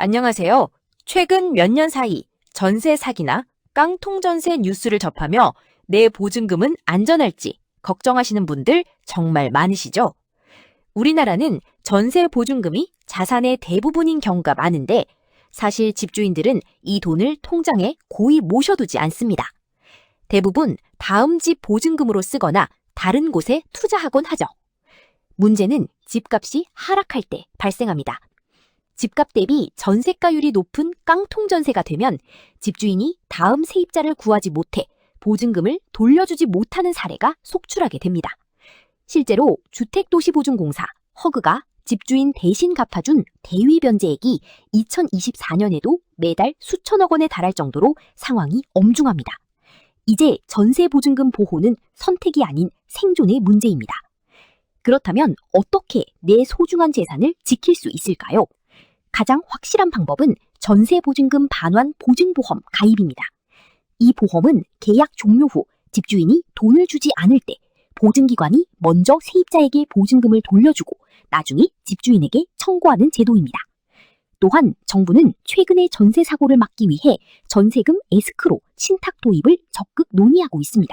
안녕하세요. 최근 몇 년 사이 전세 사기나 깡통전세 뉴스를 접하며 내 보증금은 안전할지 걱정하시는 분들 정말 많으시죠? 우리나라는 전세 보증금이 자산의 대부분인 경우가 많은데 사실 집주인들은 이 돈을 통장에 고이 모셔두지 않습니다. 대부분 다음 집 보증금으로 쓰거나 다른 곳에 투자하곤 하죠. 문제는 집값이 하락할 때 발생합니다. 집값 대비 전세가율이 높은 깡통전세가 되면 집주인이 다음 세입자를 구하지 못해 보증금을 돌려주지 못하는 사례가 속출하게 됩니다. 실제로 주택도시보증공사 허그가 집주인 대신 갚아준 대위변제액이 2024년에도 매달 수천억 원에 달할 정도로 상황이 엄중합니다. 이제 전세보증금 보호는 선택이 아닌 생존의 문제입니다. 그렇다면 어떻게 내 소중한 재산을 지킬 수 있을까요? 가장 확실한 방법은 전세보증금 반환 보증보험 가입입니다. 이 보험은 계약 종료 후 집주인이 돈을 주지 않을 때 보증기관이 먼저 세입자에게 보증금을 돌려주고 나중에 집주인에게 청구하는 제도입니다. 또한 정부는 최근의 전세 사고를 막기 위해 전세금 에스크로 신탁 도입을 적극 논의하고 있습니다.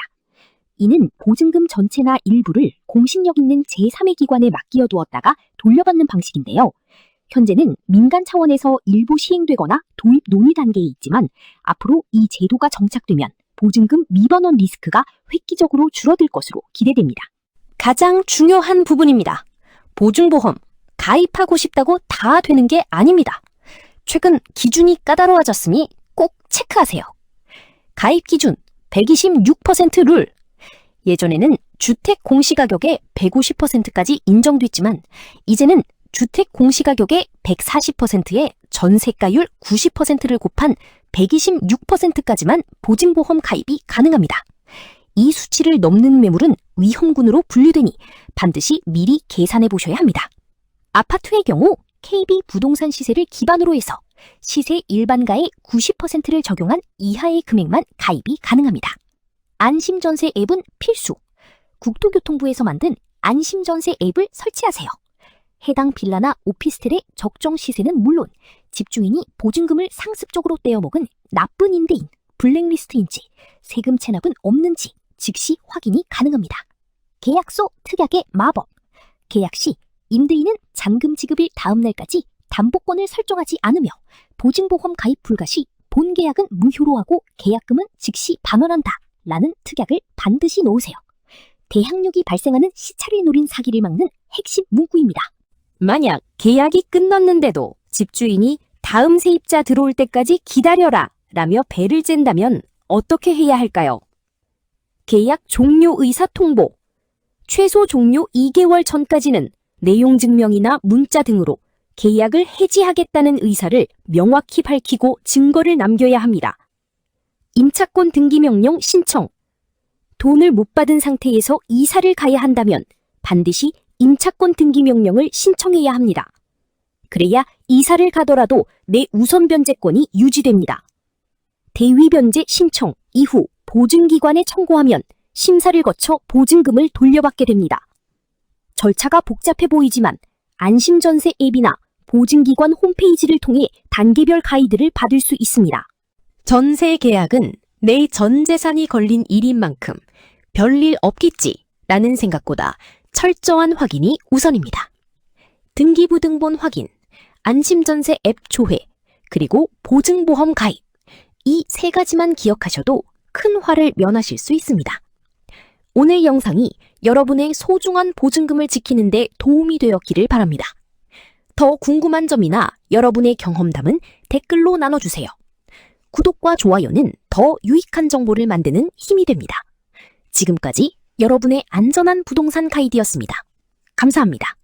이는 보증금 전체나 일부를 공신력 있는 제3의 기관에 맡겨 두었다가 돌려받는 방식인데요. 현재는 민간 차원에서 일부 시행되거나 도입 논의 단계에 있지만 앞으로 이 제도가 정착되면 보증금 미번원 리스크가 획기적으로 줄어들 것으로 기대됩니다. 가장 중요한 부분입니다. 보증보험 가입하고 싶다고 다 되는 게 아닙니다. 최근 기준이 까다로워졌으니 꼭 체크하세요. 가입 기준 126% 룰. 예전에는 주택 공시가격의 150%까지 인정됐지만 이제는 주택 공시가격의 140%에 전세가율 90%를 곱한 126%까지만 보증보험 가입이 가능합니다. 이 수치를 넘는 매물은 위험군으로 분류되니 반드시 미리 계산해 보셔야 합니다. 아파트의 경우 KB 부동산 시세를 기반으로 해서 시세 일반가의 90%를 적용한 이하의 금액만 가입이 가능합니다. 안심전세 앱은 필수. 국토교통부에서 만든 안심전세 앱을 설치하세요. 해당 빌라나 오피스텔의 적정 시세는 물론 집주인이 보증금을 상습적으로 떼어먹은 나쁜 임대인, 블랙리스트인지 세금 체납은 없는지 즉시 확인이 가능합니다. 계약서 특약의 마법. 계약 시 임대인은 잔금 지급일 다음 날까지 담보권을 설정하지 않으며 보증보험 가입 불가 시 본 계약은 무효로 하고 계약금은 즉시 반환한다 라는 특약을 반드시 넣으세요. 대항력이 발생하는 시차를 노린 사기를 막는 핵심 문구입니다. 만약 계약이 끝났는데도 집주인이 다음 세입자 들어올 때까지 기다려라 라며 배를 쨘다면 어떻게 해야 할까요? 계약 종료 의사 통보. 최소 종료 2개월 전까지는 내용 증명이나 문자 등으로 계약을 해지하겠다는 의사를 명확히 밝히고 증거를 남겨야 합니다. 임차권 등기 명령 신청. 돈을 못 받은 상태에서 이사를 가야 한다면 반드시 임차권 등기 명령을 신청해야 합니다. 그래야 이사를 가더라도 내 우선 변제권이 유지됩니다. 대위 변제 신청 이후 보증기관에 청구하면 심사를 거쳐 보증금을 돌려받게 됩니다. 절차가 복잡해 보이지만 안심전세 앱이나 보증기관 홈페이지를 통해 단계별 가이드를 받을 수 있습니다. 전세 계약은 내 전 재산이 걸린 일인 만큼 별일 없겠지라는 생각보다 철저한 확인이 우선입니다. 등기부등본 확인, 안심전세 앱 조회, 그리고 보증보험 가입. 이 세 가지만 기억하셔도 큰 화를 면하실 수 있습니다. 오늘 영상이 여러분의 소중한 보증금을 지키는 데 도움이 되었기를 바랍니다. 더 궁금한 점이나 여러분의 경험담은 댓글로 나눠주세요. 구독과 좋아요는 더 유익한 정보를 만드는 힘이 됩니다. 지금까지 여러분의 안전한 부동산 가이드였습니다. 감사합니다.